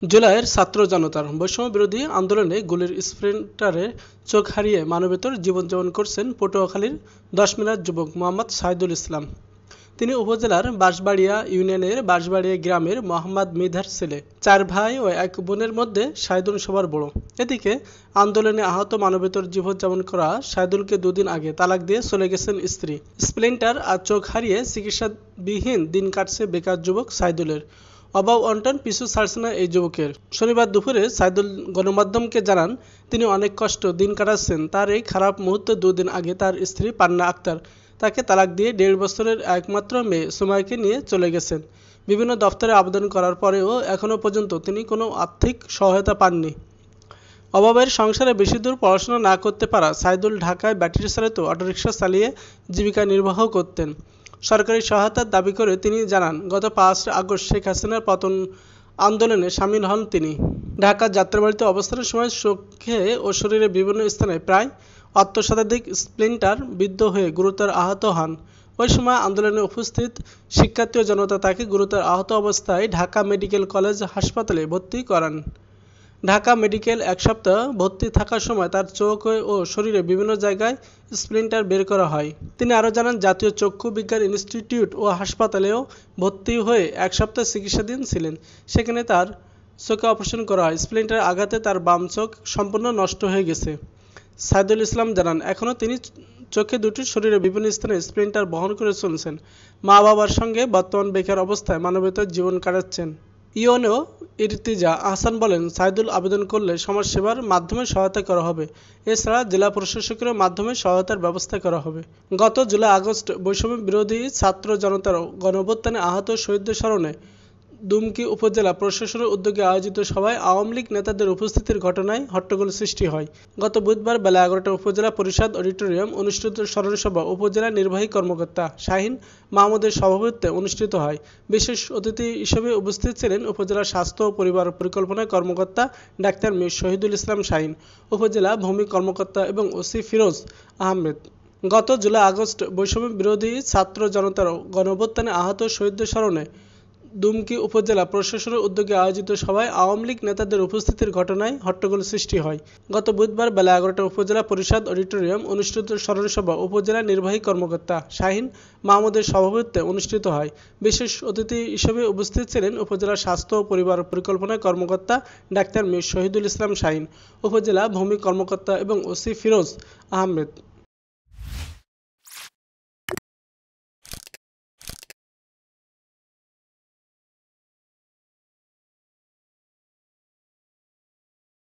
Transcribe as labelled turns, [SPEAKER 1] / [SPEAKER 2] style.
[SPEAKER 1] জুলাইয়ের ছাত্র জনতার বৈষম্য বিরোধী আন্দোলনে গুলির স্প্লিন্টারে চোখ হারিয়ে মানবেতর জীবনযাপন করছেন পটুয়াখালীর ১০ মিনার যুবক মোহাম্মদ সাইদুল ইসলাম। তিনি উপজেলার বাঁশবাড়িয়া ইউনিয়নের বাঁশবাড়িয়া গ্রামের মোহাম্মদ মৃধার ছেলে। ৪ ভাই ও ১ বোনের মধ্যে সাইদুল সবার বড়। এদিকে আন্দোলনে আহত মানবেতর জীবনযাপন করা সাইদুলকে দুদিন আগে তালাক দিয়ে চলে গেছেন স্ত্রী। স্প্লিন্টার আর চোখ হারিয়ে চিকিৎসাবিহীন দিন কাটছে বেকার যুবক সাইদুলের। অভাব অনটন পিছু ছাড়ছে না এই যুবকের। শনিবার দুপুরে সাইদুল গণমাধ্যমকে জানান, তিনি অনেক কষ্ট দিন কাটাচ্ছেন। তার এই খারাপ মুহূর্তে দুদিন আগে তার স্ত্রী পান্না আক্তার তাকে তালাক দিয়ে ১.৫ বছরের একমাত্র মেয়ে সুমাইয়াকে নিয়ে চলে গেছেন। বিভিন্ন দফতরে আবেদন করার পরেও এখনও পর্যন্ত তিনি কোনো আর্থিক সহায়তা পাননি। অভাবের সংসারে বেশি দূর পড়াশোনা না করতে পারা সাইদুল ঢাকায় ব্যাটারি চালিত অটোরিকশা চালিয়ে জীবিকা নির্বাহ করতেন। সরকারি সহায়তার দাবি করে তিনি জানান, গত ৫ আগস্ট শেখ হাসিনার পতন আন্দোলনে সামিল হন তিনি। ঢাকার যাত্রাবাড়িতে অবস্থানের সময় চোখে ও শরীরের বিভিন্ন স্থানে প্রায় অর্ধশতাধিক স্প্লিন্টার বিদ্ধ হয়ে গুরুতর আহত হন। ওই সময় আন্দোলনে উপস্থিত শিক্ষার্থী ও জনতা তাকে গুরুতর আহত অবস্থায় ঢাকা মেডিকেল কলেজ হাসপাতালে ভর্তি করান। ঢাকা মেডিকেল ১ সপ্তাহ ভর্তি থাকার সময় তার চোখ ও শরীরে বিভিন্ন জায়গায় স্প্লিন্টার বের করা হয়। তিনি আরও জানান, জাতীয় চক্ষু বিজ্ঞান ইনস্টিটিউট ও হাসপাতালেও ভর্তি হয়ে ১ সপ্তাহ চিকিৎসাধীন ছিলেন। সেখানে তার চোখে অপারেশন করা হয়। স্প্লিন্টারের আঘাতে তার বাম চোখ সম্পূর্ণ নষ্ট হয়ে গেছে। সাইদুল ইসলাম জানান, এখনও তিনি চোখে দুটির শরীরে বিভিন্ন স্থানে স্প্লিন্টার বহন করে চলছেন। মা বাবার সঙ্গে বর্তমান বেকার অবস্থায় মানবেতর জীবন কাটাচ্ছেন। ইউএনও ইরতিজা আহসান বলেন, সাইদুল আবেদন করলে সমাজসেবার মাধ্যমে সহায়তা করা হবে। এছাড়া জেলা প্রশাসকের মাধ্যমে সহায়তার ব্যবস্থা করা হবে। গত জুলাই আগস্ট বৈষম্য বিরোধী ছাত্র জনতার গণঅভ্যুত্থানে আহত শহীদদের স্মরণে দুমকি উপজেলা প্রশাসনের উদ্যোগে আয়োজিত সভায় আওয়ামী লীগ নেতাদের উপস্থিতির ঘটনায় হট্টগোল সৃষ্টি হয়। গত বুধবার বেলা ১১টায় উপজেলা পরিষদ অডিটোরিয়াম অনুষ্ঠিত স্মরণসভা উপজেলা নির্বাহী কর্মকর্তা শাহীন মাহমুদের সভাপতিত্বে অনুষ্ঠিত হয়। বিশেষ অতিথি হিসেবে উপস্থিত ছিলেন উপজেলা স্বাস্থ্য ও পরিবার পরিকল্পনা কর্মকর্তা ডাক্তার মীর শহীদুল ইসলাম শাহীন, উপজেলা ভূমি কর্মকর্তা এবং ওসি ফিরোজ আহমেদ। গত জুলাই আগস্ট বৈষম্য বিরোধী ছাত্র জনতার গণঅভ্যুত্থানে আহত শহীদদের স্মরণে দুমকি উপজেলা প্রশাসনের উদ্যোগে আয়োজিত সভায় আওয়ামী লীগ নেতাদের উপস্থিতির ঘটনায় হট্টগোল সৃষ্টি হয়। গত বুধবার বেলা ১১টায় উপজেলা পরিষদ অডিটোরিয়াম অনুষ্ঠিত স্মরণসভা উপজেলা নির্বাহী কর্মকর্তা শাহীন মাহমুদের সভাপতিত্বে অনুষ্ঠিত হয়। বিশেষ অতিথি হিসেবে উপস্থিত ছিলেন উপজেলা স্বাস্থ্য ও পরিবার পরিকল্পনা কর্মকর্তা ডাক্তার মীর শহীদুল ইসলাম শাহীন, উপজেলা ভূমি কর্মকর্তা এবং ওসি ফিরোজ আহমেদ।